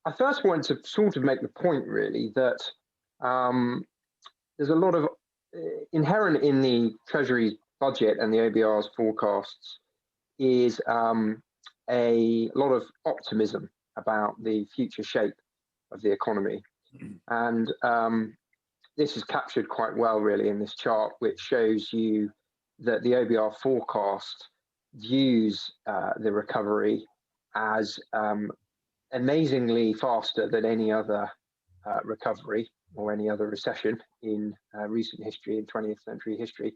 I first want to sort of make the point, really, that there's a lot of inherent in the Treasury's budget and the OBR's forecasts is a lot of optimism about the future shape of the economy. And this is captured quite well, really, in this chart, which shows you that the OBR forecast views the recovery as amazingly faster than any other recovery or any other recession in recent history, in 20th century history.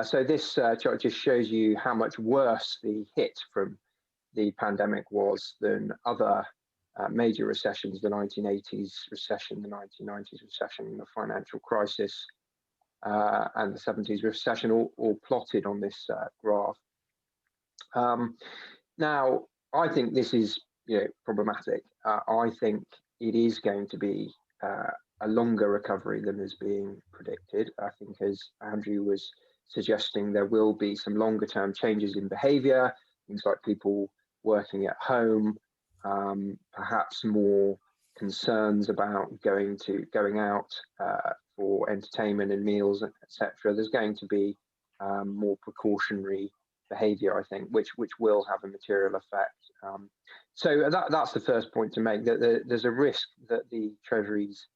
So this chart just shows you how much worse the hit from the pandemic was than other major recessions, the 1980s recession, the 1990s recession, the financial crisis, and the 70s recession, all plotted on this graph. Now, I think this is problematic. I think it is going to be a longer recovery than is being predicted. I think, as Andrew was suggesting, there will be some longer term changes in behavior, things like people working at home, perhaps more concerns about going out for entertainment and meals, etc. There's going to be more precautionary behavior, I think, which will have a material effect. So that's the first point to make, that there's a risk that the Treasury's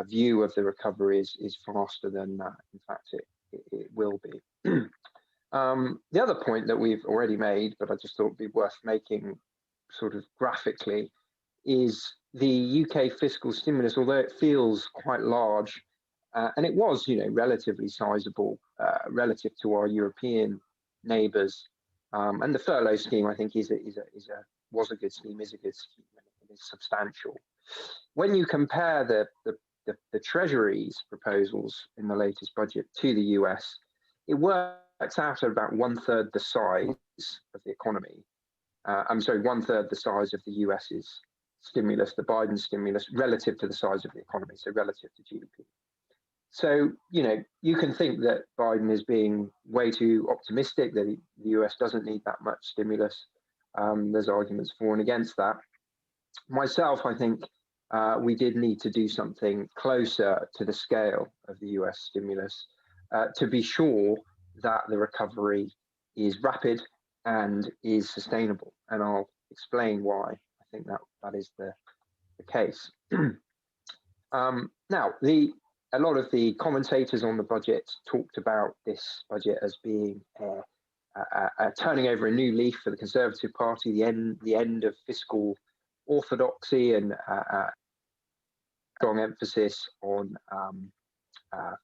view of the recovery is faster than in fact it will be. The other point that we've already made, but I just thought would be worth making sort of graphically, is the UK fiscal stimulus, although it feels quite large, and it was, relatively sizable relative to our European neighbours. And the furlough scheme, I think, was a good scheme, is a good scheme, and it is substantial. When you compare the Treasury's proposals in the latest budget to the US, it works out at about 1/3 the size of the economy. I'm sorry, 1/3 the size of the US's stimulus, the Biden stimulus, relative to the size of the economy, so relative to GDP. So, you can think that Biden is being way too optimistic, that the US doesn't need that much stimulus. There's arguments for and against that. Myself, I think we did need to do something closer to the scale of the US stimulus to be sure that the recovery is rapid and is sustainable. And I'll explain why I think that is the case. Now, a lot of the commentators on the budget talked about this budget as being turning over a new leaf for the Conservative Party, the end of fiscal orthodoxy, and strong emphasis on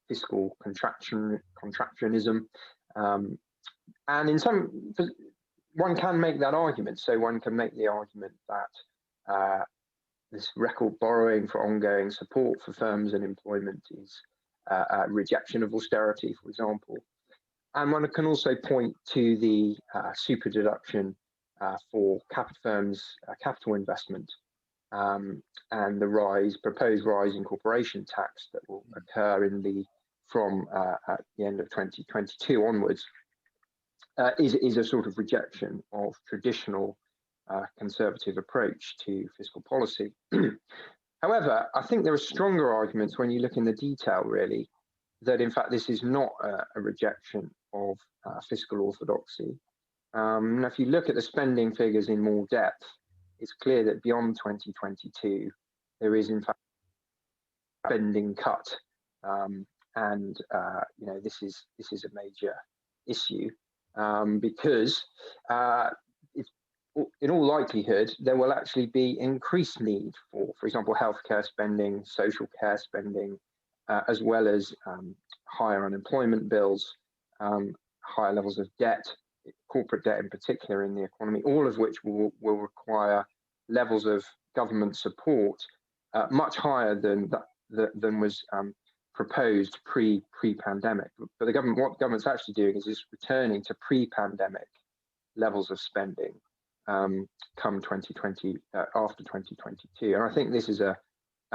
fiscal contractionism. And in some, one can make that argument. So one can make the argument that this record borrowing for ongoing support for firms and employment is a rejection of austerity, for example. And one can also point to the super deduction for firms' capital investment and the proposed rise in corporation tax that will occur from at the end of 2022 onwards, is a sort of rejection of traditional conservative approach to fiscal policy. However, I think there are stronger arguments when you look in the detail, really, that in fact this is not a rejection of fiscal orthodoxy. And if you look at the spending figures in more depth, it's clear that beyond 2022, there is in fact spending cut, and this is a major issue because in all likelihood, there will actually be increased need for example, healthcare spending, social care spending, as well as higher unemployment bills, higher levels of debt, corporate debt in particular in the economy, all of which will require levels of government support much higher than was proposed pre-pandemic. But what government's actually doing is returning to pre-pandemic levels of spending come 2020, after 2022. And I think this is a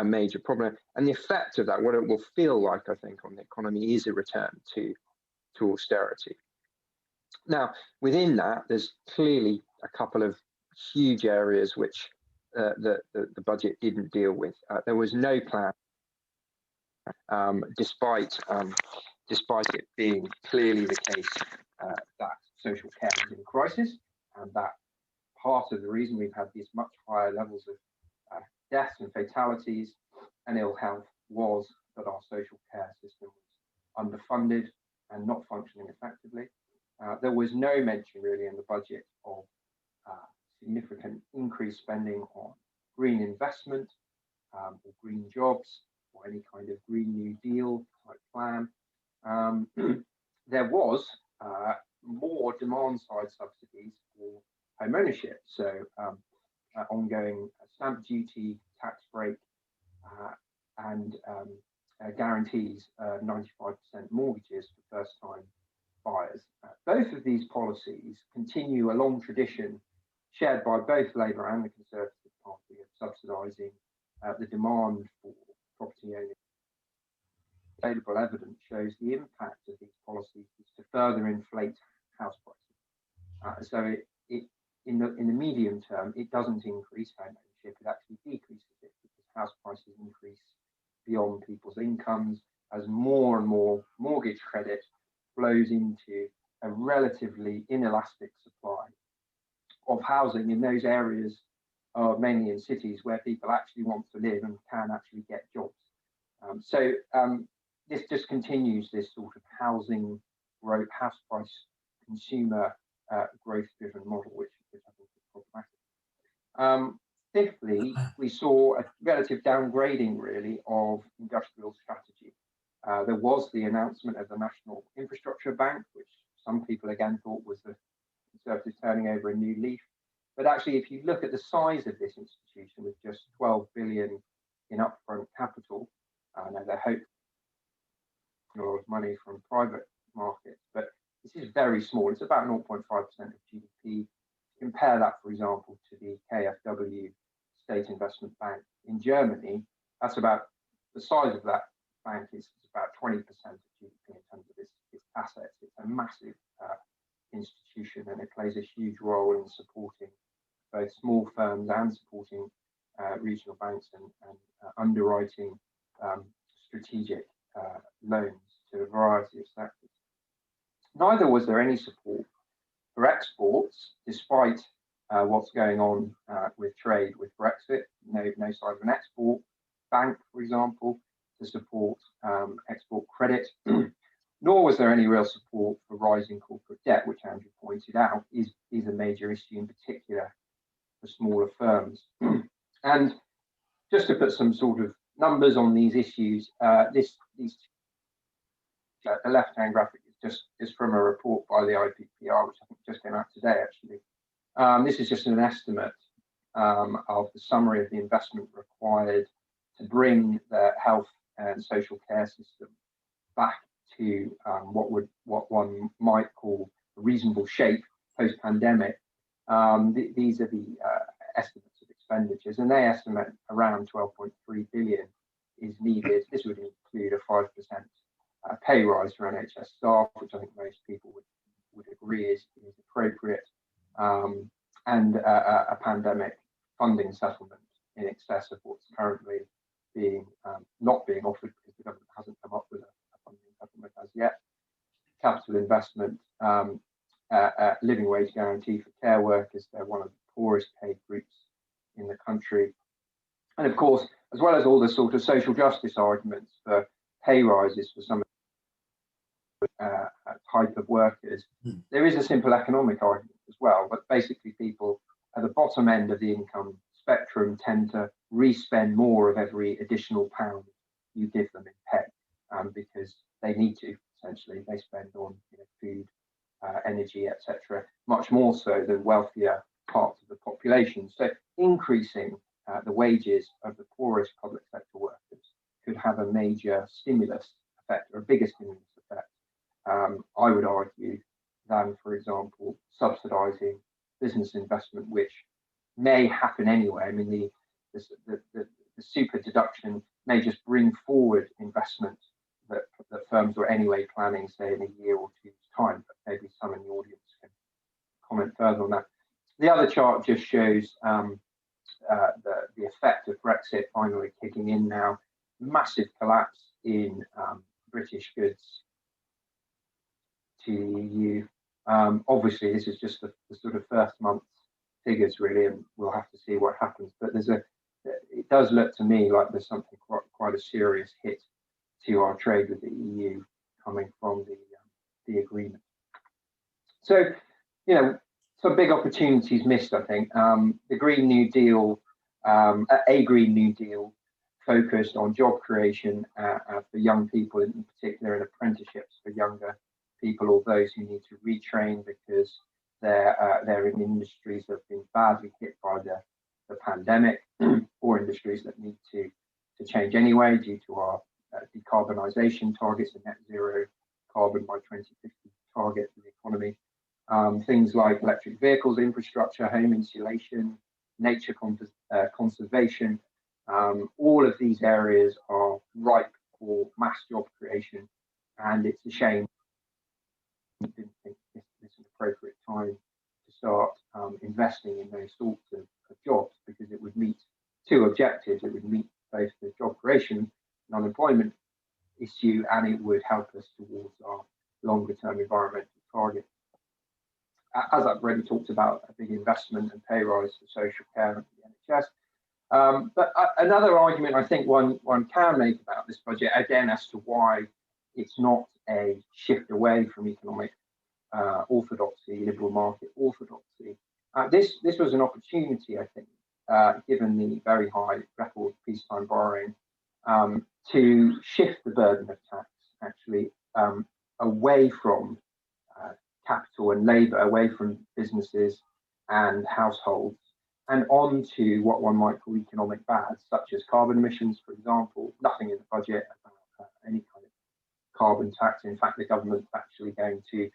major problem. And the effect of that, what it will feel like, I think, on the economy is a return to austerity. Now, within that, there's clearly a couple of huge areas which the budget didn't deal with. There was no plan, despite it being clearly the case that social care is in crisis, and that part of the reason we've had these much higher levels of deaths and fatalities and ill health was that our social care system was underfunded and not functioning effectively. There was no mention really in the budget of significant increased spending on green investment or green jobs or any kind of Green New Deal type plan. There was more demand side subsidies for home ownership, so ongoing stamp duty, tax break, and guarantees 95% mortgages for first time buyers. Both of these policies continue a long tradition shared by both Labour and the Conservative Party of subsidising the demand for property owners. Available evidence shows the impact of these policies is to further inflate house prices. So in the medium term, it doesn't increase home ownership, it actually decreases it because house prices increase beyond people's incomes as more and more mortgage credit flows into a relatively inelastic supply of housing in those areas, mainly in cities, where people actually want to live and can actually get jobs. So this just continues this sort of housing growth, house price consumer growth driven model, which I think is problematic. Fifthly, we saw a relative downgrading really of industrial strategy. There was the announcement of the National Infrastructure Bank, which some people again thought was the Conservatives turning over a new leaf. But actually, if you look at the size of this institution with just 12 billion in upfront capital, now they hope a lot of money from private markets, but this is very small. It's about 0.5% of GDP. Compare that, for example, to the KfW State Investment Bank in Germany. That's about the size of that bank is about 20% of GDP in terms of its assets. It's a massive institution, and it plays a huge role in supporting both small firms and supporting regional banks and underwriting strategic loans to a variety of sectors. Neither was there any support for exports, despite what's going on with trade with Brexit. No sign of an export bank, for example, to support export credit. Nor was there any real support for rising corporate debt, which Andrew pointed out is a major issue, in particular for smaller firms. And just to put some sort of numbers on these issues, the left-hand graphic is from a report by the IIPP, which I think just came out today, actually. This is just an estimate of the summary of the investment required to bring the health and social care system back to what one might call a reasonable shape post-pandemic. These are the estimates of expenditures, and they estimate around 12.3 billion is needed. This would include a 5% pay rise for NHS staff, which I think most people would agree is appropriate, and a pandemic funding settlement in excess of what's currently not being offered because the government hasn't come up with a funding settlement as yet. Capital investment, living wage guarantee for care workers. They're one of the poorest paid groups in the country. And of course, as well as all the sort of social justice arguments for pay rises for some type of workers, there is a simple economic argument as well. But basically, people at the bottom end of the income spectrum tend to re-spend more of every additional pound you give them in pay, because they need to. Essentially, they spend on food, energy, etc., much more so than wealthier parts of the population. So increasing the wages of the poorest public sector workers could have a major stimulus effect, or a bigger stimulus effect, I would argue, than, for example, subsidising business investment, which may happen anyway. I mean, the super deduction may just bring forward investment that firms were anyway planning, say, in a year or two's time. But maybe some in the audience can comment further on that. The other chart just shows the effect of Brexit finally kicking in now. Massive collapse in British goods to the EU. Obviously, this is just the sort of first month's figures, really, and we'll have to see what happens. But it does look to me like there's something quite a serious hit to our trade with the EU coming from the agreement. So, some big opportunities missed, I think. The Green New Deal, a Green New Deal, focused on job creation for young people, in particular, and apprenticeships for younger people or those who need to retrain because they're in industries that have been badly hit by the pandemic, or industries that need to change anyway due to our decarbonisation targets and net zero carbon by 2050 target for the economy. Things like electric vehicles, infrastructure, home insulation, nature conservation. All of these areas are ripe for mass job creation, and it's a shame I didn't think this is an appropriate time to start investing in those sorts of jobs, because it would meet two objectives. It would meet both the job creation and unemployment issue, and it would help us towards our longer term environmental target. As I've already talked about, a big investment and pay rise for social care and the NHS. But another argument I think one can make about this budget, again, as to why it's not a shift away from economic orthodoxy, liberal market orthodoxy. This was an opportunity, I think, given the very high record peacetime borrowing, to shift the burden of tax actually away from capital and labour, away from businesses and households, and on to what one might call economic bads, such as carbon emissions, for example. Nothing in the budget about any kind of carbon tax. In fact, the government's actually going to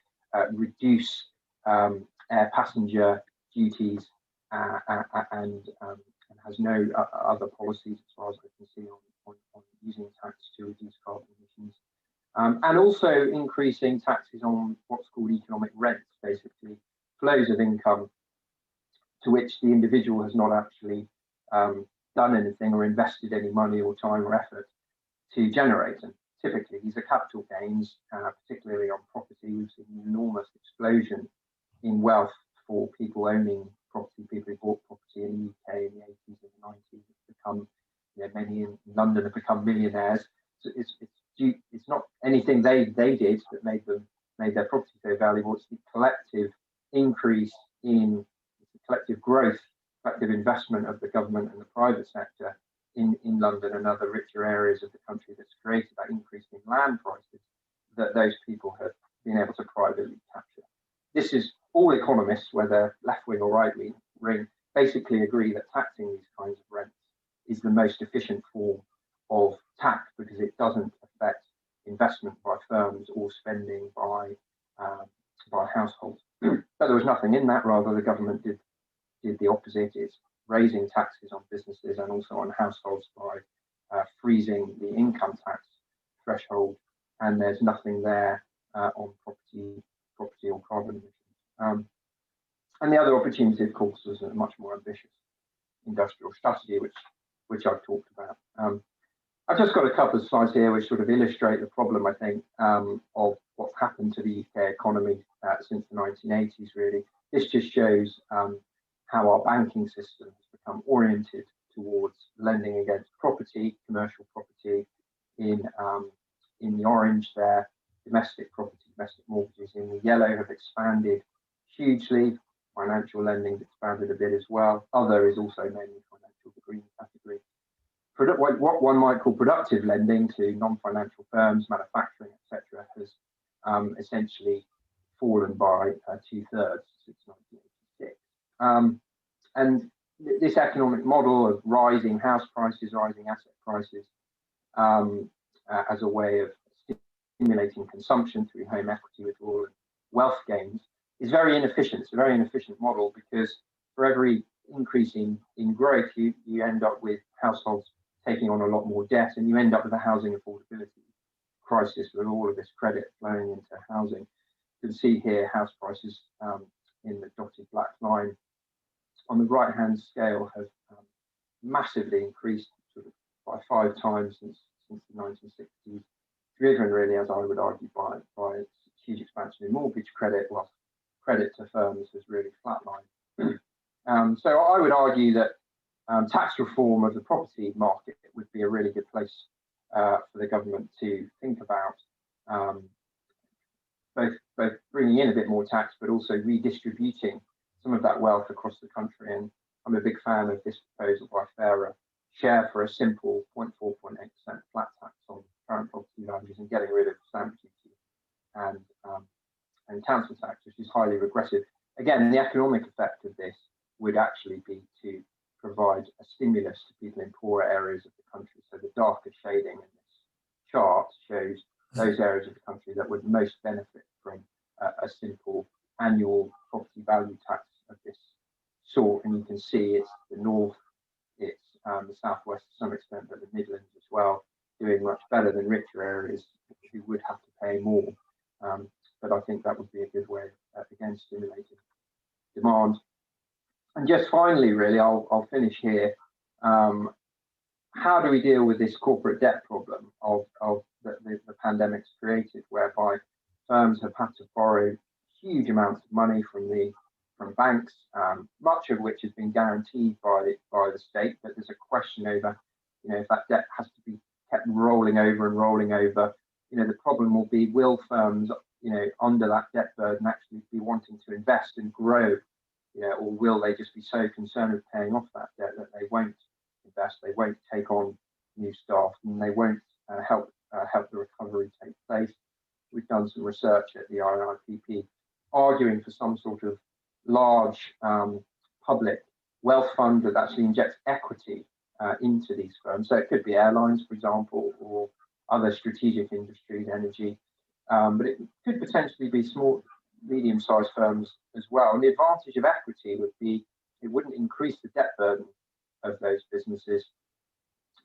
reduce air passenger duties and has no other policies, as far as I can see, on using tax to reduce carbon emissions. And also increasing taxes on what's called economic rent, basically flows of income to which the individual has not actually done anything or invested any money or time or effort to generate. And typically these are capital gains, particularly on property. We've seen an enormous explosion in wealth for people owning property, people who bought property in the UK in the 80s and the 90s. It's become, many in London have become millionaires. So it's not anything they did that made their property so valuable. It's the collective increase in collective growth, collective investment of the government and the private sector in London and other richer areas of the country that's created that increase in land prices that those people have been able to privately capture. This is all economists, whether left wing or right wing, basically agree that taxing these kinds of rents is the most efficient form of tax, because it doesn't affect investment by firms or spending by households. But there was nothing in that. Rather, the government did the opposite. It's raising taxes on businesses and also on households by freezing the income tax threshold, and there's nothing there on property or carbon emissions. And the other opportunity, of course, was a much more ambitious industrial strategy, which I've talked about. I've just got a couple of slides here which sort of illustrate the problem, I think, of what's happened to the UK economy since the 1980s, really. This just shows how our banking system has become oriented towards lending against property, commercial property, in the orange there, domestic property, domestic mortgages in the yellow have expanded hugely. Financial lending has expanded a bit as well. Other is also mainly financial, the green category. What one might call productive lending to non-financial firms, manufacturing, etc., has essentially fallen by 2/3 since 1986. And this economic model of rising house prices, rising asset prices, as a way of stimulating consumption through home equity withdrawal and wealth gains, is very inefficient. It's a very inefficient model, because for every increase in growth, you end up with households taking on a lot more debt, and you end up with a housing affordability crisis with all of this credit flowing into housing. You can see here house prices in the dotted black line on the right-hand scale have massively increased sort of by 5 times since the 1960s, driven really, as I would argue, by huge expansion in mortgage credit, whilst credit to firms has really flatlined. So I would argue that tax reform of the property market would be a really good place for the government to think about, both bringing in a bit more tax, but also redistributing some of that wealth across the country. And I'm a big fan of this proposal by Fairer Share for a simple 0.4, 0.8% flat tax on current property values and getting rid of stamp duty and council tax, which is highly regressive. Again, the economic effect of this would actually be to provide a stimulus to people in poorer areas of the country. So the darker shading in this chart shows those areas of the country that would most benefit from a simple annual property value tax of this sort. And you can see it's the north, it's the southwest to some extent, but the Midlands as well, doing much better than richer areas who would have to pay more. But I think that would be a good way, again, stimulating demand. And just finally, really, I'll finish here. How do we deal with this corporate debt problem of the pandemic's created, whereby firms have had to borrow huge amounts of money from banks, much of which has been guaranteed by the state, but there's a question over, if that debt has to be kept rolling over and rolling over. The problem will be, will firms, under that debt burden actually be wanting to invest and grow, or will they just be so concerned with paying off that debt that they won't invest, they won't take on new staff, and they won't help the recovery take place. We've done some research at the IIPP arguing for some sort of large public wealth fund that actually injects equity into these firms. So it could be airlines, for example, or other strategic industries, energy, but it could potentially be small, medium-sized firms as well. And the advantage of equity would be it wouldn't increase the debt burden of those businesses.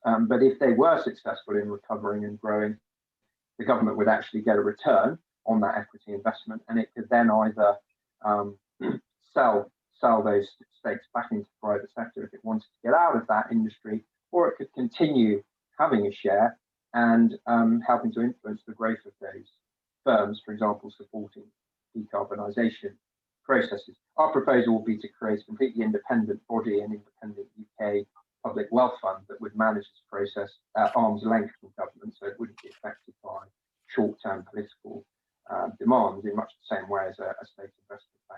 But if they were successful in recovering and growing, the government would actually get a return on that equity investment, and it could then either sell those stakes back into the private sector if it wanted to get out of that industry, or it could continue having a share and helping to influence the growth of those firms, for example, supporting decarbonisation processes. Our proposal would be to create a completely independent body, an independent UK public wealth fund that would manage this process at arm's length from government, so it wouldn't be affected by short-term political demands in much the same way as a state investment bank.